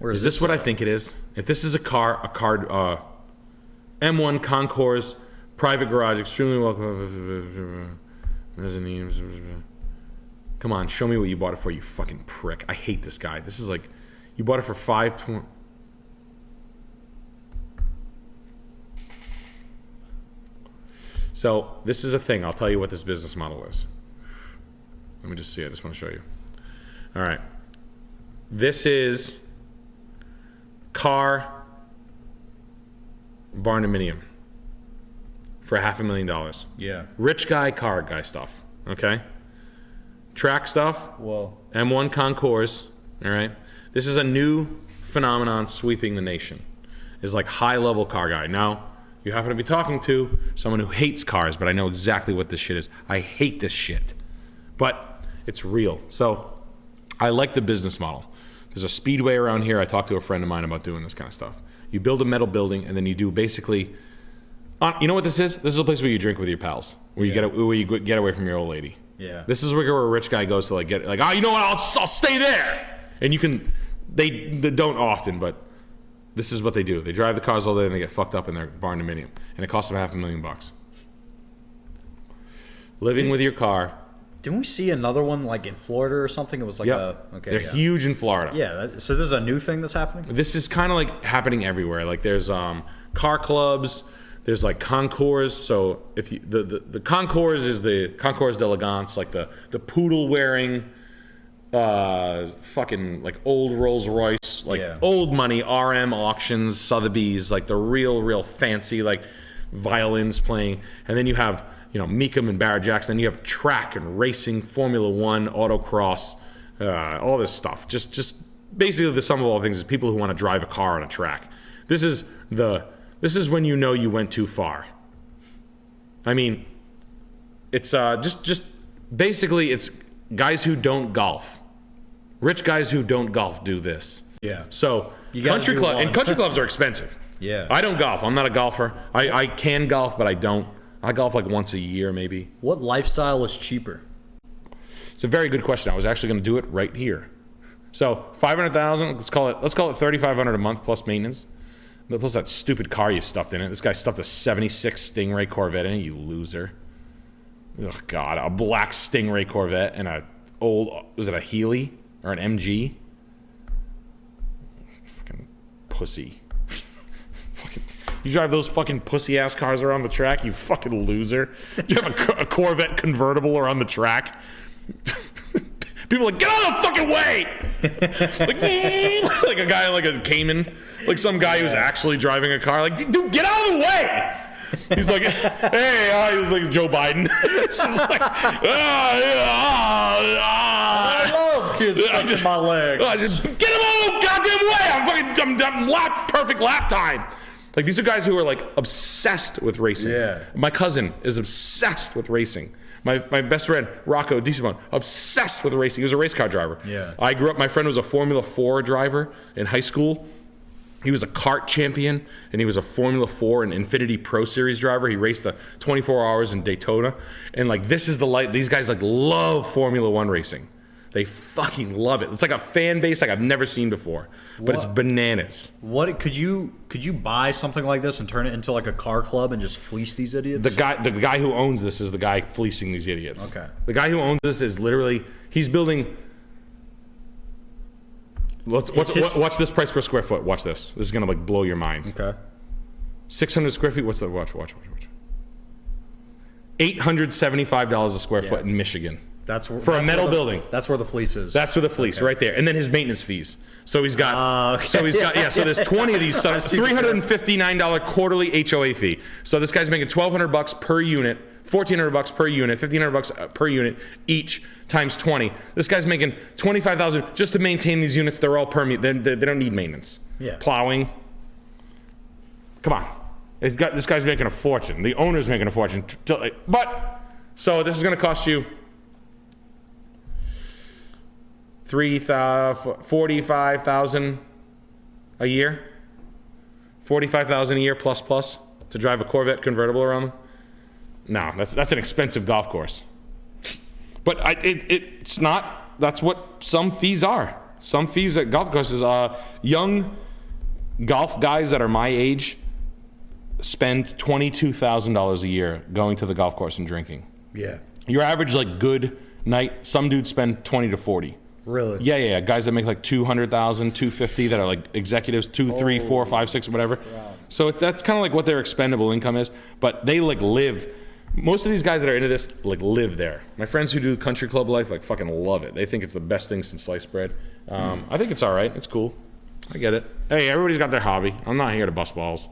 Is this what I think it is? If this is a M1 Concours, private garage, extremely welcome. Come on, show me what you bought it for, you fucking prick. I hate this guy. This is like, you bought it for $520. So this is a thing. I'll tell you what this business model is. Let me just see. I just want to show you. All right. This is car barndominium for $500,000. Yeah. Rich guy, car guy stuff. Okay. Track stuff. Whoa. M1 Concours. All right. This is a new phenomenon sweeping the nation. Is like high level car guy. Now, you happen to be talking to someone who hates cars, but I know exactly what this shit is. I hate this shit. But it's real. So I like the business model. There's a speedway around here. I talked to a friend of mine about doing this kind of stuff. You build a metal building, and then you do basically, you know what this is? This is a place where you drink with your pals, where you get away from your old lady. Yeah. This is where a rich guy goes to you know what? I'll stay there. And you can, they don't often, but this is what they do. They drive the cars all day and they get fucked up in their barndominium, and it costs them $500,000. Living with your car. Didn't we see another one like in Florida or something? It was like They're huge in Florida. Yeah. So this is a new thing that's happening? This is kind of like happening everywhere. Like there's car clubs. There's like concours. So if you, the concours is the concours d'elegance, like the poodle wearing, fucking like old Rolls Royce, like old money RM auctions, Sotheby's, like the real fancy like violins playing, and then you have Meekum and Barrett Jackson. Then you have track and racing, Formula One, autocross, all this stuff. Just basically the sum of all things is people who want to drive a car on a track. This is when you know you went too far. I mean, it's just basically it's guys who don't golf. Rich guys who don't golf do this. Yeah. So country clubs are expensive. Yeah. I don't golf. I'm not a golfer. I can golf, but I don't. I golf like once a year, maybe. What lifestyle is cheaper? It's a very good question. I was actually going to do it right here. So $500,000. Let's call it $3,500 a month plus maintenance. Plus that stupid car you stuffed in it. This guy stuffed a '76 Stingray Corvette in it. You loser. Oh God, a black Stingray Corvette and a old, was it a Healy or an MG? Fucking pussy. Fucking. You drive those fucking pussy-ass cars around the track, you fucking loser. You have a Corvette convertible around the track. People are like, get out of the fucking way! like a guy like a Cayman. Like some guy who's actually driving a car. Like, dude, get out of the way! He's like, hey, he was like Joe Biden. It's just like, I love kids touching my legs. Just get him out of the goddamn way! I'm perfect lap time. Like, these are guys who are like obsessed with racing. Yeah. My cousin is obsessed with racing. My best friend, Rocco DeSimone, obsessed with racing. He was a race car driver. Yeah. I grew up, my friend was a Formula 4 driver in high school. He was a kart champion, and he was a Formula 4 and Infinity Pro Series driver. He raced the 24 hours in Daytona. And like, this is the light, these guys like love Formula 1 racing. They fucking love it. It's like a fan base like I've never seen before. But it's bananas. What could you buy something like this and turn it into like a car club and just fleece these idiots? The guy who owns this is the guy fleecing these idiots. Okay. The guy who owns this is literally, he's building. Watch this price per square foot. Watch this. This is gonna like blow your mind. Okay. 600 square feet. What's that? Watch. $875 a square foot in Michigan. That's for a metal building. That's where the fleece is. That's where the fleece, right there, and then his maintenance fees. So he's got. So there's 20 of these. So $359 quarterly HOA fee. So this guy's making $1,200 per unit, $1,400 per unit, $1,500 per unit each times 20. This guy's making $25,000 just to maintain these units. They're all permit. They don't need maintenance. Yeah. Plowing. Come on, this guy's making a fortune. The owner's making a fortune. But so this is going to cost you $45,000 a year, $45,000 a year plus to drive a Corvette convertible around them. No, that's an expensive golf course. But it's not. That's what some fees are. Some fees at golf courses, young golf guys that are my age spend $22,000 a year going to the golf course and drinking. Yeah. Your average like good night, some dudes spend 20 to 40. Really? Yeah. Guys that make like 200,000, 250 that are like executives, 2, 3, 4, 5, 6, whatever. Wow. So that's kind of like what their expendable income is. But they like live. Most of these guys that are into this like live there. My friends who do country club life like fucking love it. They think it's the best thing since sliced bread. I think it's all right. It's cool. I get it. Hey, everybody's got their hobby. I'm not here to bust balls.